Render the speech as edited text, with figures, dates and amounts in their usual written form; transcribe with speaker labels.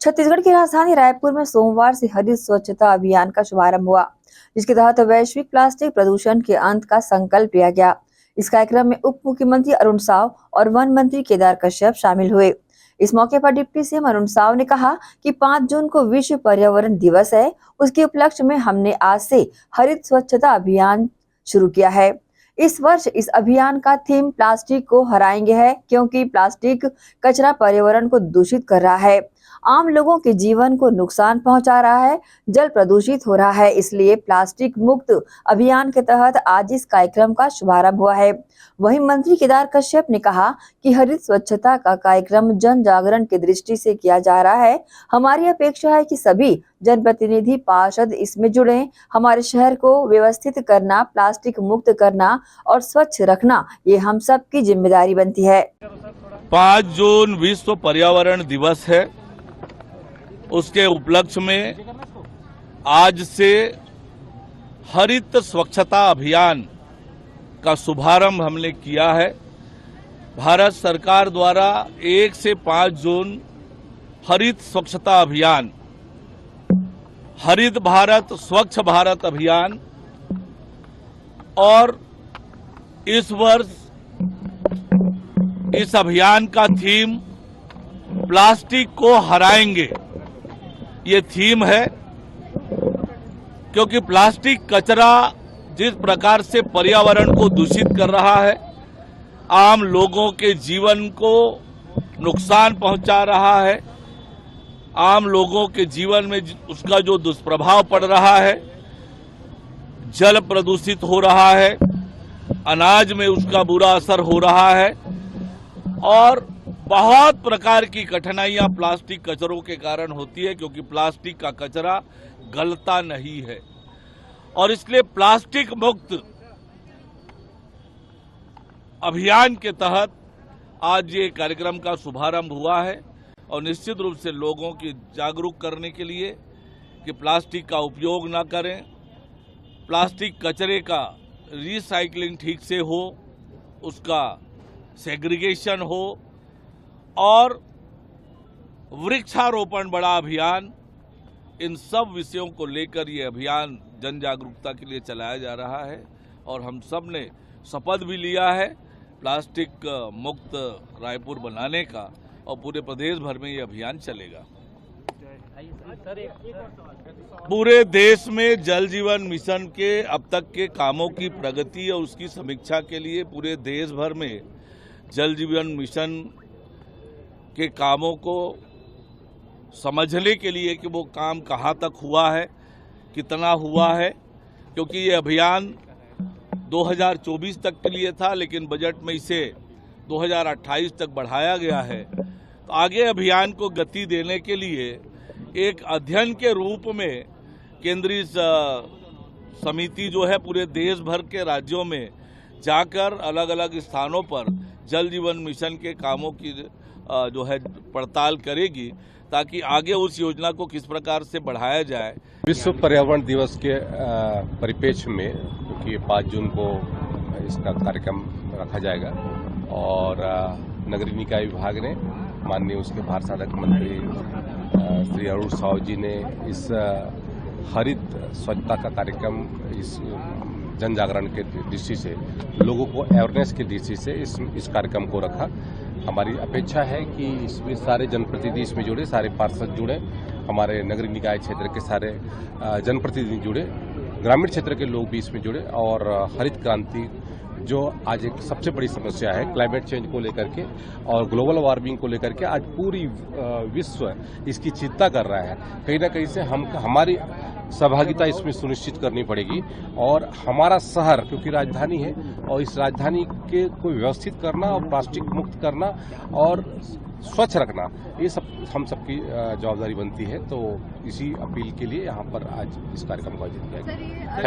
Speaker 1: छत्तीसगढ़ की राजधानी रायपुर में सोमवार से हरित स्वच्छता अभियान का शुभारंभ हुआ, जिसके तहत वैश्विक प्लास्टिक प्रदूषण के अंत का संकल्प लिया गया। इस कार्यक्रम में उप मुख्यमंत्री अरुण साव और वन मंत्री केदार कश्यप शामिल हुए। इस मौके पर डिप्टी सीएम अरुण साव ने कहा कि 5 जून को विश्व पर्यावरण दिवस है। उसके उपलक्ष्य में हमने आज से हरित स्वच्छता अभियान शुरू किया है। इस वर्ष इस अभियान का थीम प्लास्टिक को हराएंगे है, क्योंकि प्लास्टिक कचरा पर्यावरण को दूषित कर रहा है, आम लोगों के जीवन को नुकसान पहुंचा रहा है, जल प्रदूषित हो रहा है। इसलिए प्लास्टिक मुक्त अभियान के तहत आज इस कार्यक्रम का शुभारंभ हुआ है। वहीं मंत्री केदार कश्यप ने कहा कि हरित स्वच्छता का कार्यक्रम जन जागरण की दृष्टि से किया जा रहा है। हमारी अपेक्षा है कि सभी जनप्रतिनिधि पार्षद इसमें जुड़े। हमारे शहर को व्यवस्थित करना, प्लास्टिक मुक्त करना और स्वच्छ रखना, ये हम सब की जिम्मेदारी बनती है।
Speaker 2: 5 जून विश्व पर्यावरण दिवस है। उसके उपलक्ष्य में आज से हरित स्वच्छता अभियान का शुभारंभ हमने किया है। भारत सरकार द्वारा 1 से 5 जून हरित स्वच्छता अभियान, हरित भारत स्वच्छ भारत अभियान और इस वर्ष इस अभियान का थीम प्लास्टिक को हराएंगे, ये थीम है। क्योंकि प्लास्टिक कचरा जिस प्रकार से पर्यावरण को दूषित कर रहा है, आम लोगों के जीवन को नुकसान पहुंचा रहा है, आम लोगों के जीवन में उसका जो दुष्प्रभाव पड़ रहा है, जल प्रदूषित हो रहा है, अनाज में उसका बुरा असर हो रहा है और बहुत प्रकार की कठिनाइयां प्लास्टिक कचरों के कारण होती है, क्योंकि प्लास्टिक का कचरा गलता नहीं है। और इसलिए प्लास्टिक मुक्त अभियान के तहत आज ये कार्यक्रम का शुभारंभ हुआ है और निश्चित रूप से लोगों की जागरूक करने के लिए कि प्लास्टिक का उपयोग न करें, प्लास्टिक कचरे का रिसाइकलिंग ठीक से हो, उसका सेग्रीगेशन हो और वृक्षारोपण बड़ा अभियान, इन सब विषयों को लेकर ये अभियान जन जागरूकता के लिए चलाया जा रहा है। और हम सब ने शपथ भी लिया है प्लास्टिक मुक्त रायपुर बनाने का और पूरे प्रदेश भर में ये अभियान चलेगा। पूरे देश में जल जीवन मिशन के अब तक के कामों की प्रगति और उसकी समीक्षा के लिए पूरे देश भर में जल जीवन मिशन के कामों को समझने के लिए कि वो काम कहाँ तक हुआ है, कितना हुआ है, क्योंकि ये अभियान 2024 तक के लिए था, लेकिन बजट में इसे 2028 तक बढ़ाया गया है। तो आगे अभियान को गति देने के लिए एक अध्ययन के रूप में केंद्रीय समिति जो है पूरे देश भर के राज्यों में जाकर अलग अलग स्थानों पर जल जीवन मिशन के कामों की जो है पड़ताल करेगी, ताकि आगे उस योजना को किस प्रकार से बढ़ाया जाए।
Speaker 3: विश्व पर्यावरण दिवस के परिप्रेक्ष्य में, क्योंकि 5 जून को इसका कार्यक्रम रखा जाएगा और नगरीय निकाय विभाग ने माननीय उसके भारत साधक मंत्री श्री अरुण साव जी ने इस हरित स्वच्छता का कार्यक्रम इस जन जागरण के दृष्टि से, लोगों को अवेयरनेस की दृष्टि से इस कार्यक्रम को रखा। हमारी अपेक्षा है कि इसमें सारे जनप्रतिनिधि इसमें जुड़े, सारे पार्षद जुड़े, हमारे नगरीय निकाय क्षेत्र के सारे जनप्रतिनिधि जुड़े, ग्रामीण क्षेत्र के लोग भी इसमें जुड़े और हरित क्रांति जो आज एक सबसे बड़ी समस्या है क्लाइमेट चेंज को लेकर के और ग्लोबल वार्मिंग को लेकर के, आज पूरी विश्व इसकी चिंता कर रहा है। कहीं ना कहीं से हमारी सहभागिता इसमें सुनिश्चित करनी पड़ेगी और हमारा शहर, क्योंकि राजधानी है, और इस राजधानी के को व्यवस्थित करना और प्लास्टिक मुक्त करना और स्वच्छ रखना, ये सब हम सबकी जवाबदारी बनती है। तो इसी अपील के लिए यहाँ पर आज इस कार्यक्रम का आयोजन किया गया।